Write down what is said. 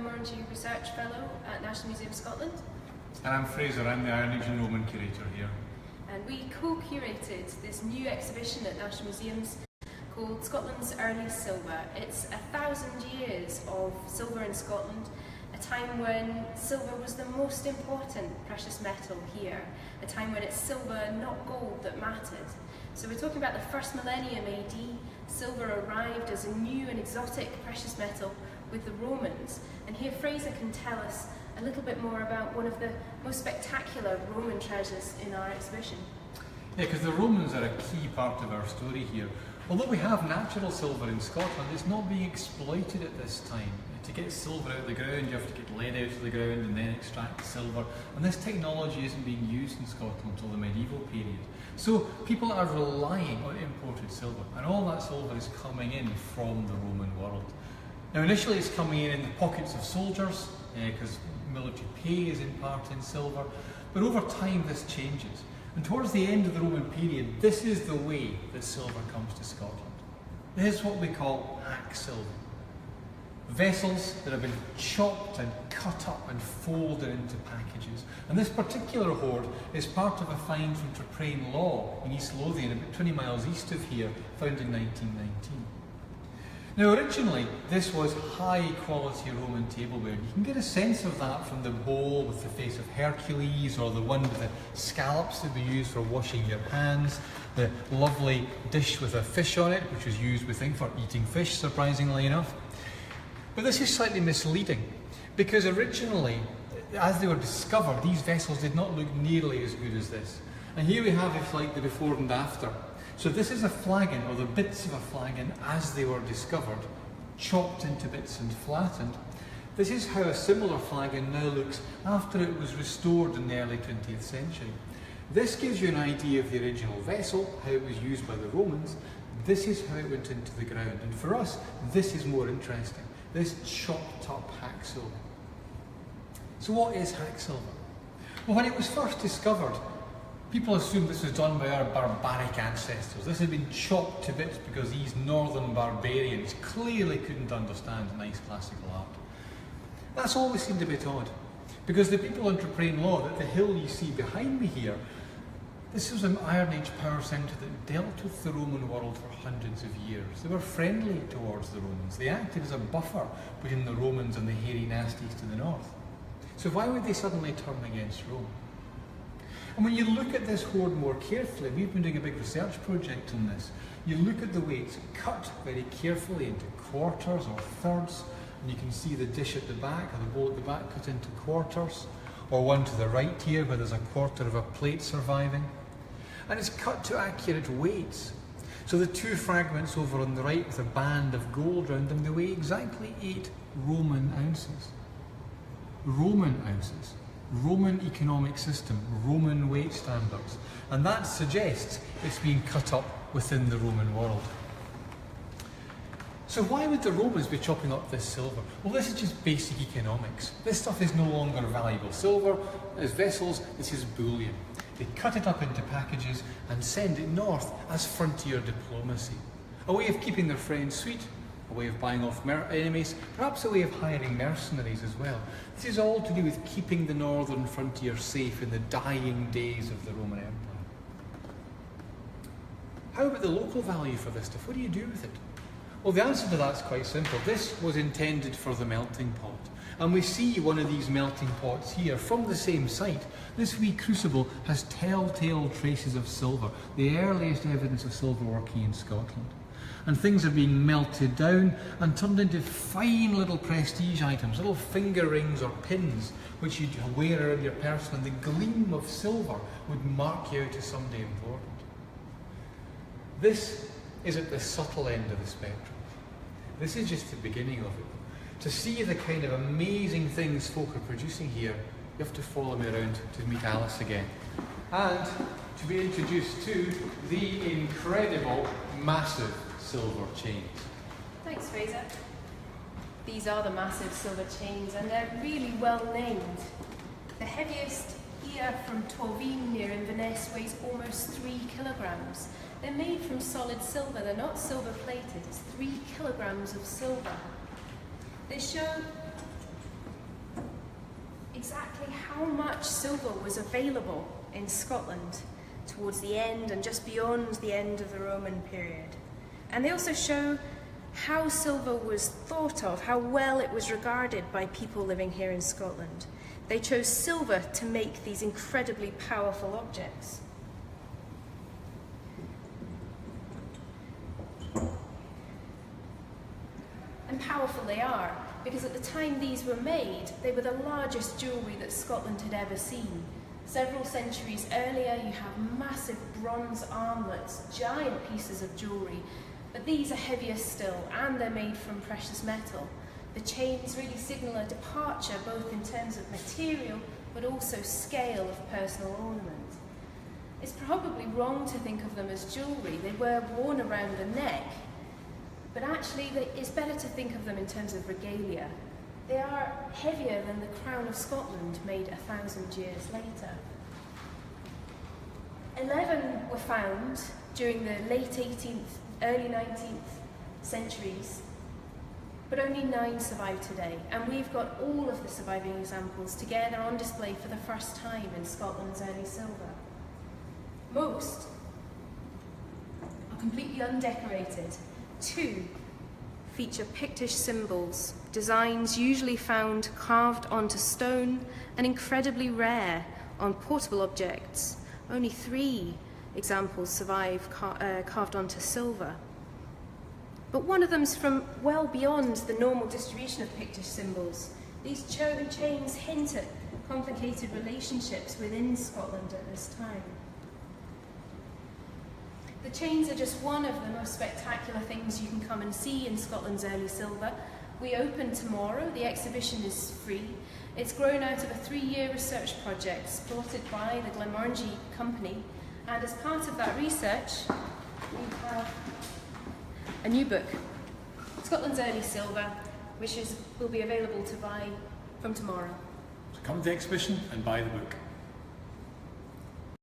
Morangy Research Fellow at National Museum Scotland. And I'm Fraser, I'm the Iron Age and Roman curator here. And we co-curated this new exhibition at National Museums called Scotland's Early Silver. It's 1,000 years of silver in Scotland, a time when silver was the most important precious metal here, a time when it's silver, not gold, that mattered. So we're talking about the first millennium AD. Silver arrived as a new and exotic precious metal with the Romans. And here Fraser can tell us a little bit more about one of the most spectacular Roman treasures in our exhibition. Yeah, because the Romans are a key part of our story here. Although we have natural silver in Scotland, it's not being exploited at this time. To get silver out of the ground, you have to get lead out of the ground and then extract the silver. And this technology isn't being used in Scotland until the medieval period. So people are relying on imported silver, and all that silver is coming in from the Roman world. Now initially it's coming in the pockets of soldiers, because military pay is in part in silver, but over time this changes. And towards the end of the Roman period, this is the way that silver comes to Scotland. This is what we call hack silver. Vessels that have been chopped and cut up and folded into packages. And this particular hoard is part of a find from Traprain Law in East Lothian, about 20 miles east of here, found in 1919. Now originally this was high quality Roman tableware. You can get a sense of that from the bowl with the face of Hercules, or the one with the scallops that we use for washing your hands, the lovely dish with a fish on it, which was used, we think, for eating fish, surprisingly enough. But this is slightly misleading, because originally, as they were discovered, these vessels did not look nearly as good as this. And here we have, if you like, the before and after. So this is a flagon, or the bits of a flagon as they were discovered, chopped into bits and flattened. This is how a similar flagon now looks after it was restored in the early 20th century. This gives you an idea of the original vessel, how it was used by the Romans. This is how it went into the ground. And for us, this is more interesting. This chopped up hack silver. So what is hack silver? Well, when it was first discovered, people assumed this was done by our barbaric ancestors. This had been chopped to bits because these northern barbarians clearly couldn't understand nice classical art. That's always seemed a bit odd, because the people on Traprain Law, that the hill you see behind me here, this was an Iron Age power centre that dealt with the Roman world for hundreds of years. They were friendly towards the Romans. They acted as a buffer between the Romans and the hairy nasties to the north. So why would they suddenly turn against Rome? And when you look at this hoard more carefully, we've been doing a big research project on this, you look at the way it's cut very carefully into quarters or thirds, and you can see the dish at the back, or the bowl at the back, cut into quarters, or one to the right here where there's a quarter of a plate surviving. And it's cut to accurate weights. So the two fragments over on the right with a band of gold around them, they weigh exactly 8 Roman ounces. Roman ounces. Roman economic system, Roman weight standards. And that suggests it's been cut up within the Roman world. So why would the Romans be chopping up this silver? Well, this is just basic economics. This stuff is no longer valuable silver. As vessels, this is bullion. They cut it up into packages and send it north as frontier diplomacy. A way of keeping their friends sweet, a way of buying off enemies, perhaps a way of hiring mercenaries as well. This is all to do with keeping the northern frontier safe in the dying days of the Roman Empire. How about the local value for this stuff? What do you do with it? Well, the answer to that's quite simple. This was intended for the melting pot. And we see one of these melting pots here from the same site. This wee crucible has telltale traces of silver, the earliest evidence of silver working in Scotland. And things are being melted down and turned into fine little prestige items, little finger rings or pins, which you'd wear around your person, and the gleam of silver would mark you out as somebody important. This is at the subtle end of the spectrum. This is just the beginning of it. To see the kind of amazing things folk are producing here, you have to follow me around to meet Alice again. And to be introduced to the incredible, massive silver chains. Thanks, Fraser. These are the massive silver chains, and they're really well named. The heaviest here from Torveen near Inverness weighs almost 3 kilograms. They're made from solid silver, they're not silver plated, it's 3 kilograms of silver. They show how much silver was available in Scotland towards the end and just beyond the end of the Roman period. And they also show how silver was thought of, how well it was regarded by people living here in Scotland. They chose silver to make these incredibly powerful objects. And powerful they are, because at the time these were made, they were the largest jewellery that Scotland had ever seen. Several centuries earlier, you have massive bronze armlets, giant pieces of jewellery, but these are heavier still, and they're made from precious metal. The chains really signal a departure both in terms of material, but also scale of personal ornament. It's probably wrong to think of them as jewellery. They were worn around the neck, but actually it's better to think of them in terms of regalia. They are heavier than the crown of Scotland made 1,000 years later. 11 were found during the late 18th, early 19th centuries, but only 9 survive today, and we've got all of the surviving examples together on display for the first time in Scotland's early silver. Most are completely undecorated. 2 feature Pictish symbols, designs usually found carved onto stone and incredibly rare on portable objects. Only 3 examples survive carved onto silver. But one of them's from well beyond the normal distribution of Pictish symbols. These chains hint at complicated relationships within Scotland at this time. The chains are just one of the most spectacular things you can come and see in Scotland's early silver. We open tomorrow. The exhibition is free. It's grown out of a 3-year research project supported by the Glenmorangie Company, and as part of that research we have a new book, Scotland's Early Silver, which will be available to buy from tomorrow. So come to the exhibition and buy the book.